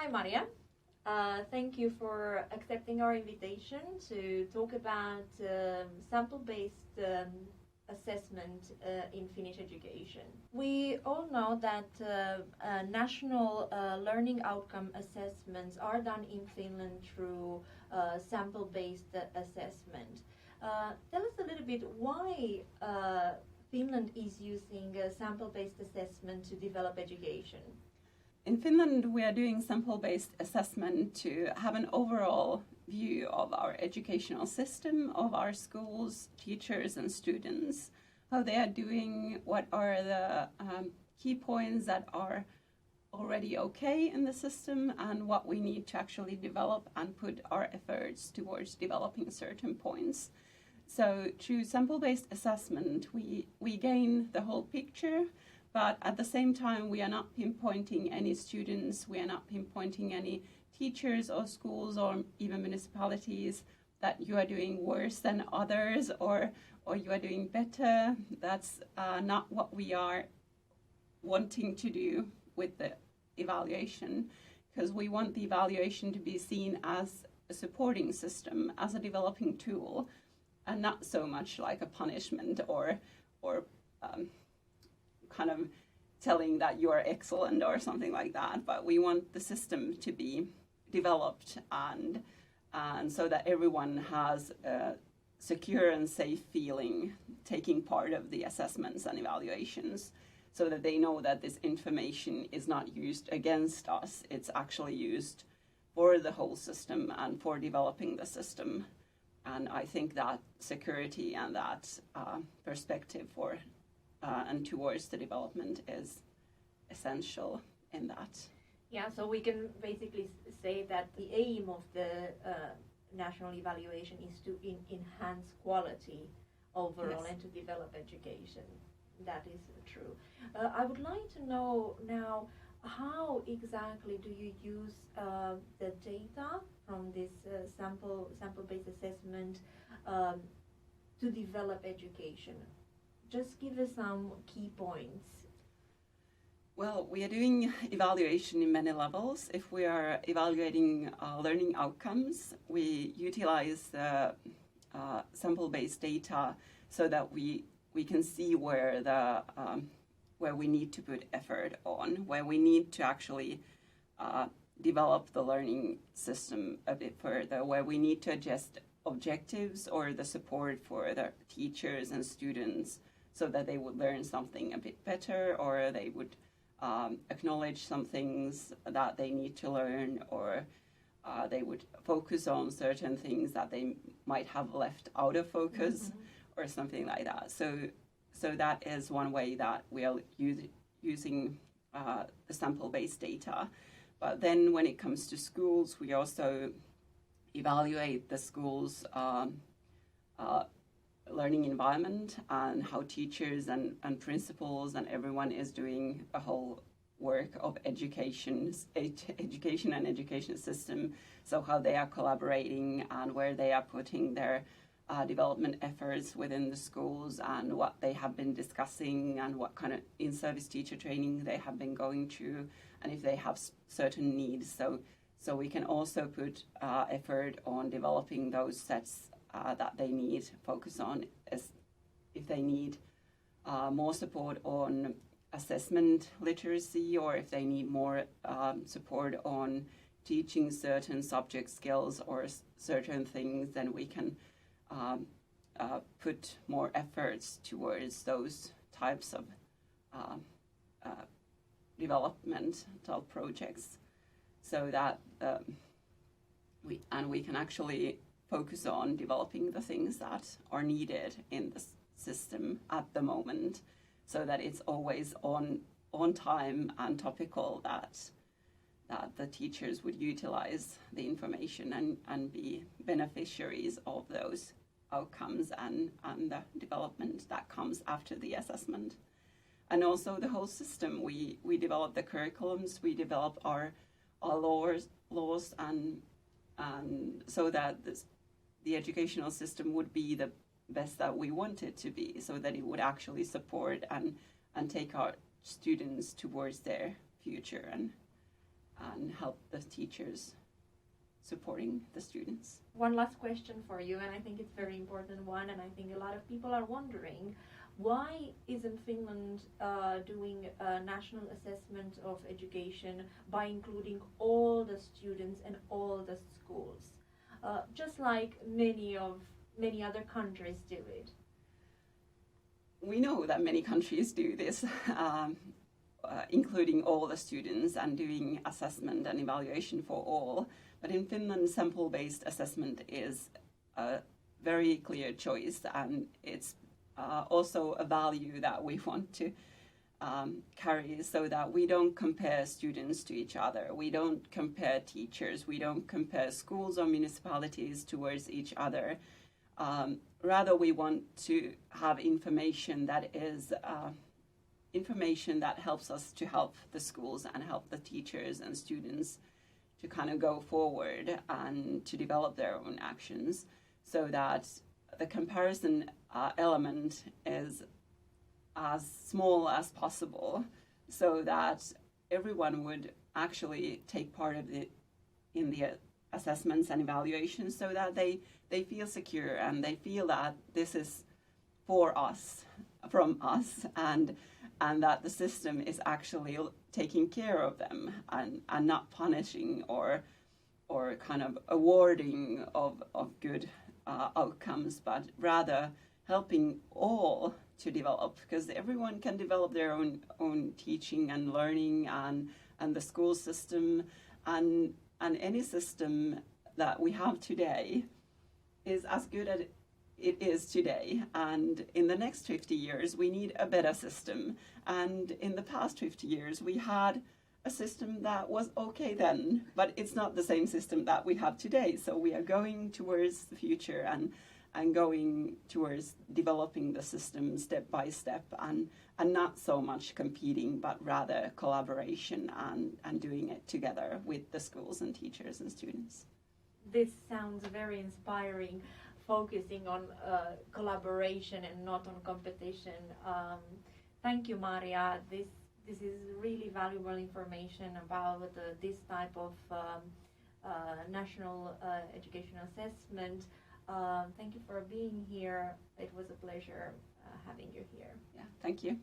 Hi Marja. Thank you for accepting our invitation to talk about sample-based assessment in Finnish education. We all know that national learning outcome assessments are done in Finland through sample-based assessment. Tell us a little bit why Finland is using sample-based assessment to develop education. In Finland, we are doing sample-based assessment to have an overall view of our educational system, of our schools, teachers and students, how they are doing, what are the key points that are already okay in the system, and what we need to actually develop and put our efforts towards developing certain points. So through sample-based assessment, we gain the whole picture. But at the same time, we are not pinpointing any students, we are not pinpointing any teachers or schools or even municipalities that you are doing worse than others or you are doing better. That's not what we are wanting to do with the evaluation, because we want the evaluation to be seen as a supporting system, as a developing tool, and not so much like a punishment or kind of telling that you are excellent or something like that, but we want the system to be developed and so that everyone has a secure and safe feeling taking part of the assessments and evaluations, so that they know that this information is not used against us, it's actually used for the whole system and for developing the system. And I think that security and that perspective for and towards the development is essential in that. Yeah, so we can basically say that the aim of the national evaluation is to enhance quality overall. Yes. And to develop education. That is true. I would like to know now, how exactly do you use the data from this sample-based assessment to develop education? Just give us some key points. Well, we are doing evaluation in many levels. If we are evaluating learning outcomes, we utilize sample-based data so that we can see where we need to put effort on, where we need to actually develop the learning system a bit further, where we need to adjust objectives or the support for the teachers and students, so that they would learn something a bit better, or they would acknowledge some things that they need to learn, or they would focus on certain things that they might have left out of focus, or something like that. So that is one way that we are using the sample-based data. But then when it comes to schools, we also evaluate the schools' learning environment and how teachers and principals and everyone is doing a whole work of education and education system. So how they are collaborating and where they are putting their development efforts within the schools, and what they have been discussing, and what kind of in-service teacher training they have been going through, and if they have certain needs. So we can also put effort on developing those sets that they need focus on, as if they need more support on assessment literacy, or if they need more support on teaching certain subject skills or certain things, then we can put more efforts towards those types of developmental projects, so that we can actually focus on developing the things that are needed in the system at the moment, so that it's always on time and topical, that the teachers would utilize the information and be beneficiaries of those outcomes and the development that comes after the assessment. And also the whole system, we develop the curriculums, we develop our laws and so that the educational system would be the best that we want it to be, so that it would actually support and take our students towards their future and help the teachers supporting the students. One last question for you, and I think it's a very important one, and I think a lot of people are wondering, why isn't Finland doing a national assessment of education by including all the students and all the schools, just like many other countries do it? We know that many countries do this, including all the students and doing assessment and evaluation for all. But in Finland, sample-based assessment is a very clear choice, and it's also a value that we want to carry, so that we don't compare students to each other. We don't compare teachers. We don't compare schools or municipalities towards each other. Rather, we want to have information that is information that helps us to help the schools and help the teachers and students to kind of go forward and to develop their own actions, so that the comparison element is as small as possible, so that everyone would actually take part of it in the assessments and evaluations, so that they feel secure and they feel that this is for us, from us, and that the system is actually taking care of them and not punishing or kind of awarding of good outcomes, but rather helping all to develop, because everyone can develop their own teaching and learning, and the school system and any system that we have today is as good as it is today. And in the next 50 years, we need a better system. And in the past 50 years, we had a system that was okay then, but it's not the same system that we have today. So we are going towards the future and going towards developing the system step by step, and not so much competing, but rather collaboration and doing it together with the schools and teachers and students. This sounds very inspiring, focusing on collaboration and not on competition. Thank you, Marja. This is really valuable information about this type of national educational assessment. Thank you for being here. It was a pleasure having you here. Yeah, thank you.